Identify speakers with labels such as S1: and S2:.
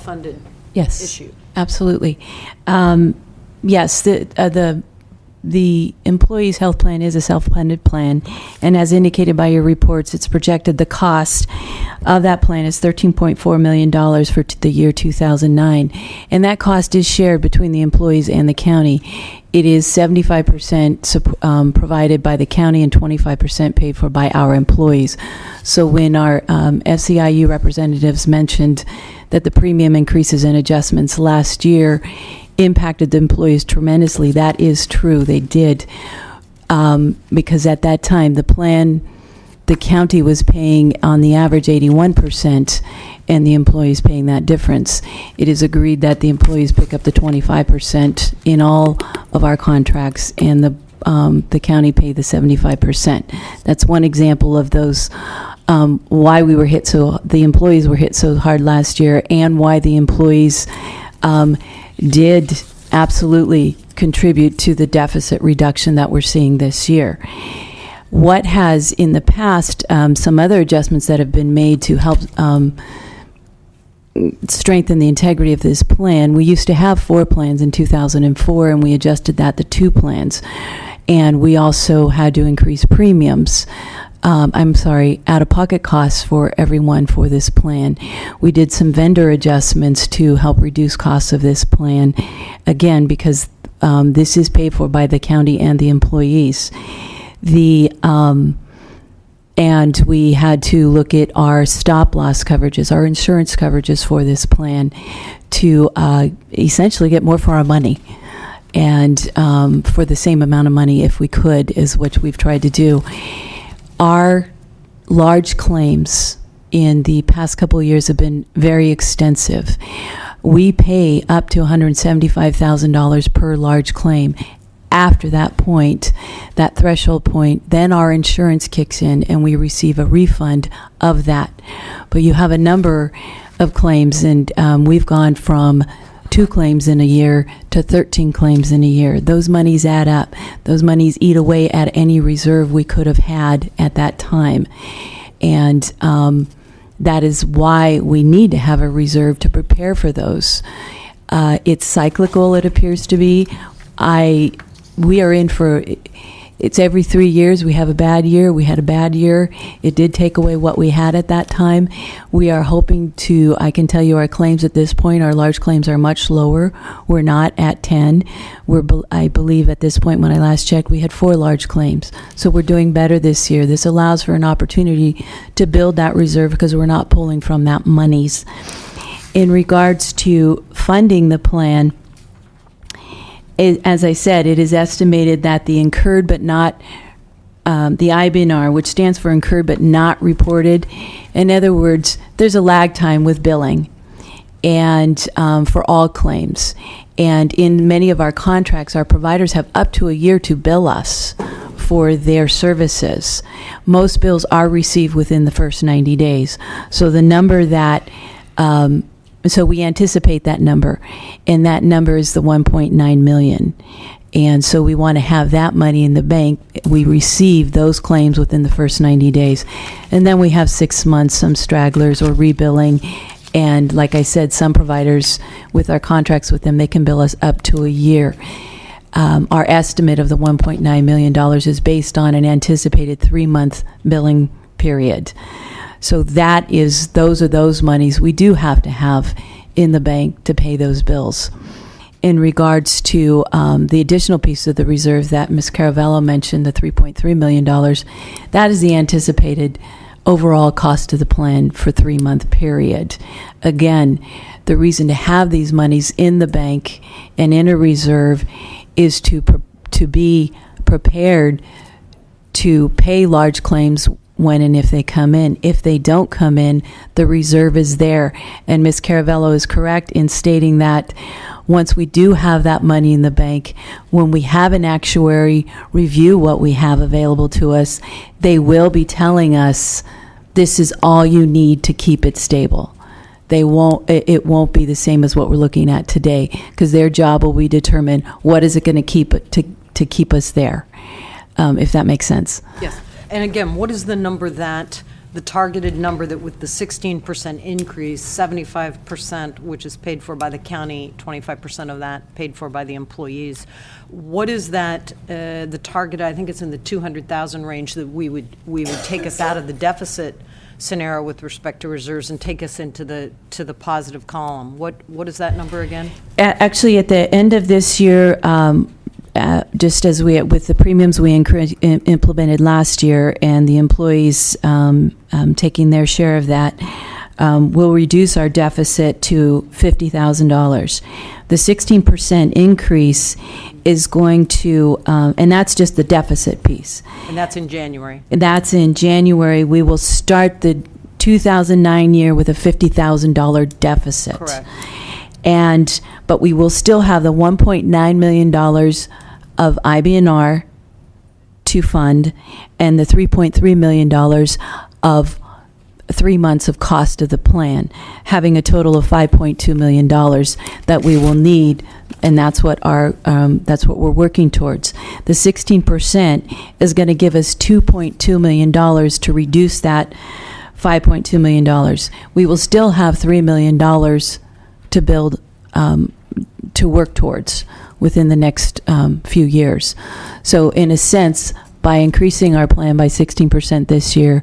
S1: self-funded
S2: Yes,
S1: issue.
S2: absolutely. Yes, the employee's health plan is a self-funded plan, and as indicated by your reports, it's projected the cost of that plan is $13.4 million for the year 2009, and that cost is shared between the employees and the county. It is 75% provided by the county and 25% paid for by our employees. So when our SEIU representatives mentioned that the premium increases and adjustments last year impacted the employees tremendously, that is true. They did, because at that time the county was paying on the average 81%, and the employees paying that difference. It is agreed that the employees pick up the 25% in all of our contracts, and the county pay the 75%. That's one example of those. Why the employees were hit so hard last year, and why the employees did absolutely contribute to the deficit reduction that we're seeing this year. What has in the past, some other adjustments that have been made to help strengthen the integrity of this plan. We used to have 4 plans in 2004, and we adjusted that to 2 plans. And we also had to increase premiums. Out-of-pocket costs for everyone for this plan. We did some vendor adjustments to help reduce costs of this plan, again, because this is paid for by the county and the employees. And we had to look at our stop-loss coverages, our insurance coverages for this plan, to essentially get more for our money. And for the same amount of money, if we could, is what we've tried to do. Our large claims in the past couple of years have been very extensive. We pay up to $175,000 per large claim. After that point, that threshold point, then our insurance kicks in and we receive a refund of that. But you have a number of claims, and we've gone from 2 claims in a year to 13 claims in a year. Those monies add up. Those monies eat away at any reserve we could have had at that time. And that is why we need to have a reserve to prepare for those. It's cyclical, it appears to be. We are in for, it's every 3 years we have a bad year. We had a bad year. It did take away what we had at that time. We are hoping to, I can tell you our claims at this point, our large claims are much lower. We're not at 10. I believe at this point when I last checked, we had 4 large claims. So we're doing better this year. This allows for an opportunity to build that reserve because we're not pulling from that monies. In regards to funding the plan, as I said, it is estimated that the incurred but not, the IBNR, which stands for incurred but not reported, in other words, there's a lag time with billing, and for all claims. And in many of our contracts, our providers have up to a year to bill us for their services. Most bills are received within the first 90 days. So the number that so we anticipate that number, and that number is the 1.9 million. And so we want to have that money in the bank. We receive those claims within the first 90 days. And then we have 6 months, some stragglers or rebilling. And like I said, some providers, with our contracts with them, they can bill us up to a year. Our estimate of the $1.9 million is based on an anticipated 3-month billing period. So those are those monies we do have to have in the bank to pay those bills. In regards to the additional piece of the reserve that Ms. Caravello mentioned, the $3.3 million, that is the anticipated overall cost of the plan for 3-month period. Again, the reason to have these monies in the bank and in a reserve is to be prepared to pay large claims when and if they come in. If they don't come in, the reserve is there. And Ms. Caravello is correct in stating that once we do have that money in the bank, when we have an actuary review what we have available to us, they will be telling us this is all you need to keep it stable. It won't be the same as what we're looking at today, because their job will be determine what is it going to keep to keep us there, if that makes sense.
S1: Yes. And again, what is the number that the targeted number that with the 16% increase, 75%, which is paid for by the county, 25% of that paid for by the employees. What is that, the target, I think it's in the 200,000 range, that we would take us out of the deficit scenario with respect to reserves and take us into the positive column? What is that number again?
S2: Actually, at the end of this year, just as with the premiums we implemented last year and the employees taking their share of that, we'll reduce our deficit to $50,000. The 16% increase is going to, and that's just the deficit piece.
S1: And that's in January.
S2: That's in January. We will start the 2009 year with a $50,000 deficit.
S1: Correct.
S2: But we will still have the $1.9 million of IBNR to fund and the $3.3 million of 3 months of cost of the plan, having a total of $5.2 million that we will need, and that's what we're working towards. The 16% is going to give us $2.2 million to reduce that $5.2 million. We will still have $3 million to build, to work towards within the next few years. So in a sense, by increasing our plan by 16% this year,